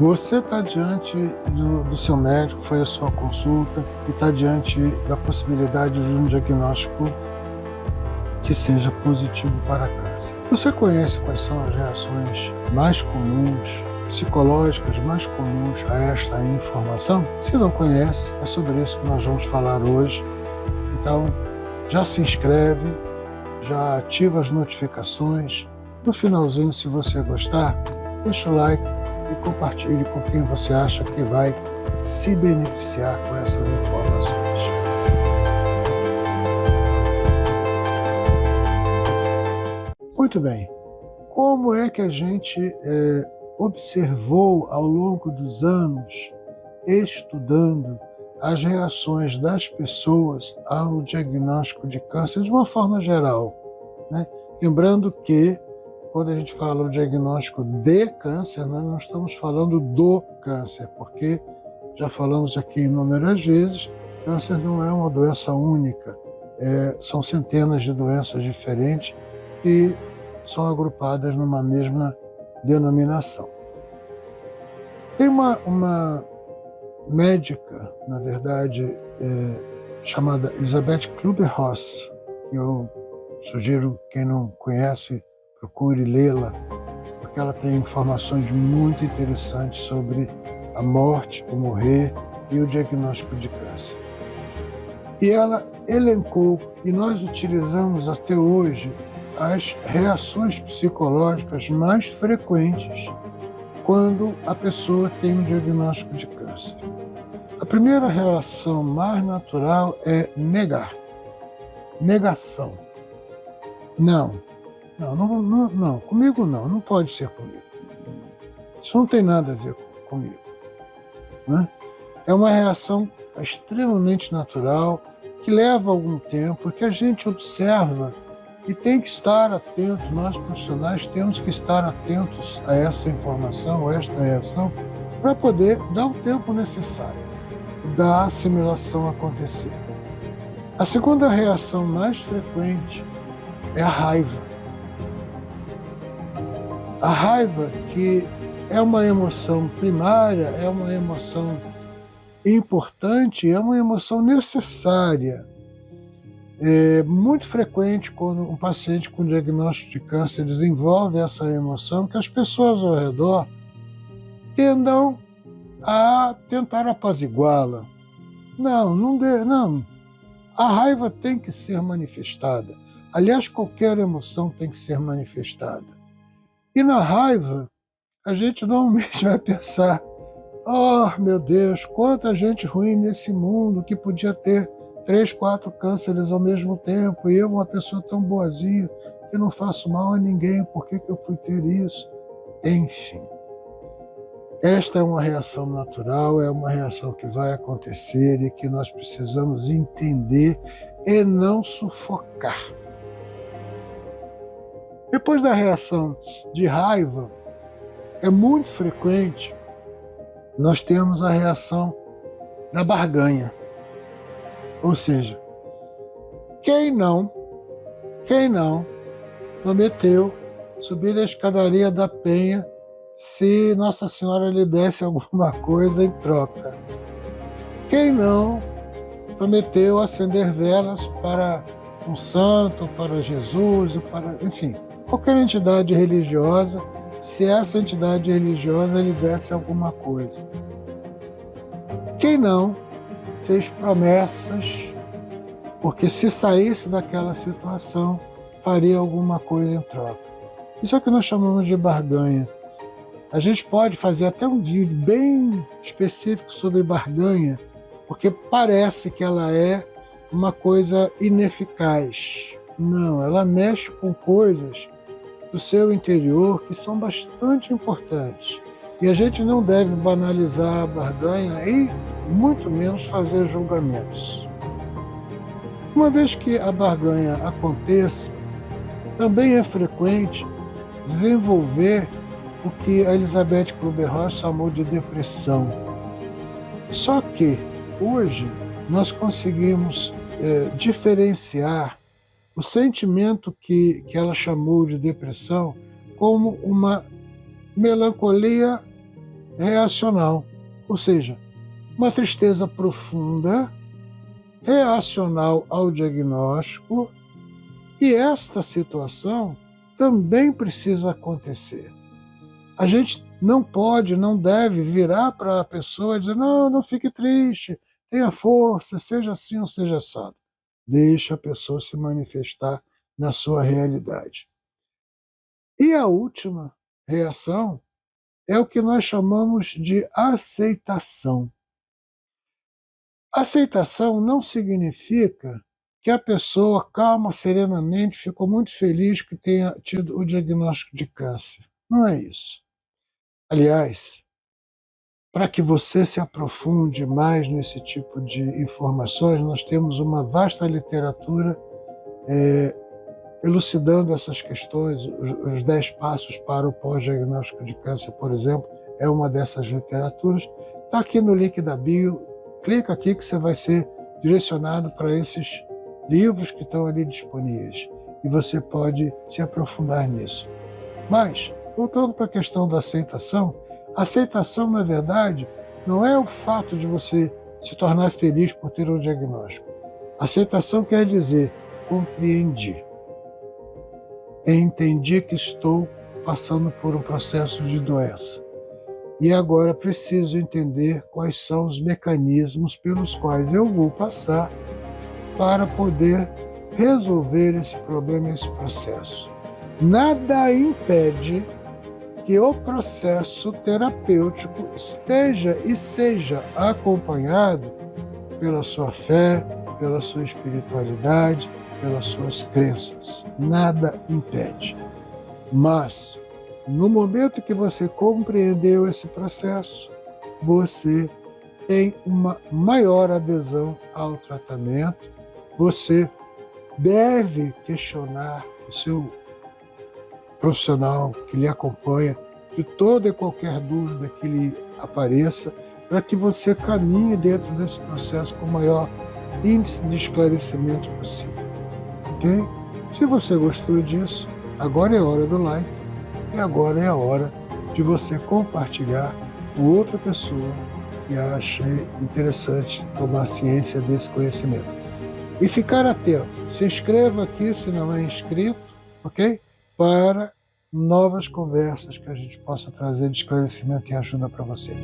Você está diante do seu médico, foi a sua consulta, e está diante da possibilidade de um diagnóstico que seja positivo para câncer. Você conhece quais são as reações mais comuns, psicológicas mais comuns a esta informação? Se não conhece, é sobre isso que nós vamos falar hoje. Então, já se inscreve, já ativa as notificações. No finalzinho, se você gostar, deixa o like e compartilhe com quem você acha que vai se beneficiar com essas informações. Muito bem. Como é que a gente observou ao longo dos anos, estudando as reações das pessoas ao diagnóstico de câncer de uma forma geral, né? Lembrando que, quando a gente fala o diagnóstico de câncer, nós não estamos falando do câncer, porque já falamos aqui inúmeras vezes, câncer não é uma doença única, são centenas de doenças diferentes que são agrupadas numa mesma denominação. Tem uma médica, na verdade, chamada Elisabeth Kübler-Ross, que eu sugiro, quem não conhece, procure lê-la, porque ela tem informações muito interessantes sobre a morte, o morrer e o diagnóstico de câncer. E ela elencou, e nós utilizamos até hoje, as reações psicológicas mais frequentes quando a pessoa tem um diagnóstico de câncer. A primeira reação mais natural é negar. Negação. Não, comigo não pode ser comigo. Isso não tem nada a ver comigo. Né? É uma reação extremamente natural, que leva algum tempo, que a gente observa e tem que estar atento, nós profissionais temos que estar atentos a essa informação, a esta reação, para poder dar o tempo necessário da assimilação acontecer. A segunda reação mais frequente é a raiva. A raiva, que é uma emoção primária, é uma emoção importante, é uma emoção necessária. É muito frequente quando um paciente com diagnóstico de câncer desenvolve essa emoção, que as pessoas ao redor tendam a tentar apaziguá-la. Não. A raiva tem que ser manifestada. Aliás, qualquer emoção tem que ser manifestada. E na raiva, a gente normalmente vai pensar: oh, meu Deus, quanta gente ruim nesse mundo que podia ter 3, 4 cânceres ao mesmo tempo, e eu, uma pessoa tão boazinha, que não faço mal a ninguém, por que eu fui ter isso? Enfim, esta é uma reação natural, é uma reação que vai acontecer e que nós precisamos entender e não sufocar. Depois da reação de raiva, é muito frequente, nós temos a reação da barganha. Ou seja, quem não prometeu subir a escadaria da Penha se Nossa Senhora lhe desse alguma coisa em troca? Quem não prometeu acender velas para um santo, para Jesus, enfim, qualquer entidade religiosa, se essa entidade religiosa lhe desse alguma coisa? Quem não fez promessas, porque se saísse daquela situação, faria alguma coisa em troca? Isso é o que nós chamamos de barganha. A gente pode fazer até um vídeo bem específico sobre barganha, porque parece que ela é uma coisa ineficaz. Não, ela mexe com coisas do seu interior que são bastante importantes. E a gente não deve banalizar a barganha e muito menos fazer julgamentos. Uma vez que a barganha aconteça, também é frequente desenvolver o que a Elisabeth Kübler-Ross chamou de depressão. Só que hoje nós conseguimos diferenciar o sentimento que ela chamou de depressão como uma melancolia reacional, ou seja, uma tristeza profunda, reacional ao diagnóstico, e esta situação também precisa acontecer. A gente não pode, não deve virar para a pessoa e dizer: não, não fique triste, tenha força, seja assim ou seja assado. Deixa a pessoa se manifestar na sua realidade. E a última reação é o que nós chamamos de aceitação. Aceitação não significa que a pessoa, calma, serenamente, ficou muito feliz que tenha tido o diagnóstico de câncer. Não é isso. Aliás, para que você se aprofunde mais nesse tipo de informações, nós temos uma vasta literatura elucidando essas questões. Os 10 passos para o pós-diagnóstico de câncer, por exemplo, é uma dessas literaturas. Está aqui no link da bio, clica aqui que você vai ser direcionado para esses livros que estão ali disponíveis e você pode se aprofundar nisso. Mas, voltando para a questão da aceitação, aceitação, na verdade, não é o fato de você se tornar feliz por ter um diagnóstico. Aceitação quer dizer compreendi. Entendi que estou passando por um processo de doença. E agora preciso entender quais são os mecanismos pelos quais eu vou passar para poder resolver esse problema, esse processo. Nada impede que o processo terapêutico esteja e seja acompanhado pela sua fé, pela sua espiritualidade, pelas suas crenças. Nada impede. Mas, no momento que você compreendeu esse processo, você tem uma maior adesão ao tratamento, você deve questionar o seu profissional que lhe acompanha de toda e qualquer dúvida que lhe apareça, para que você caminhe dentro desse processo com o maior índice de esclarecimento possível. Ok? Se você gostou disso, agora é a hora do like e agora é a hora de você compartilhar com outra pessoa que ache interessante tomar ciência desse conhecimento. E ficar atento. Se inscreva aqui se não é inscrito, ok? Para novas conversas que a gente possa trazer de esclarecimento e ajuda para você.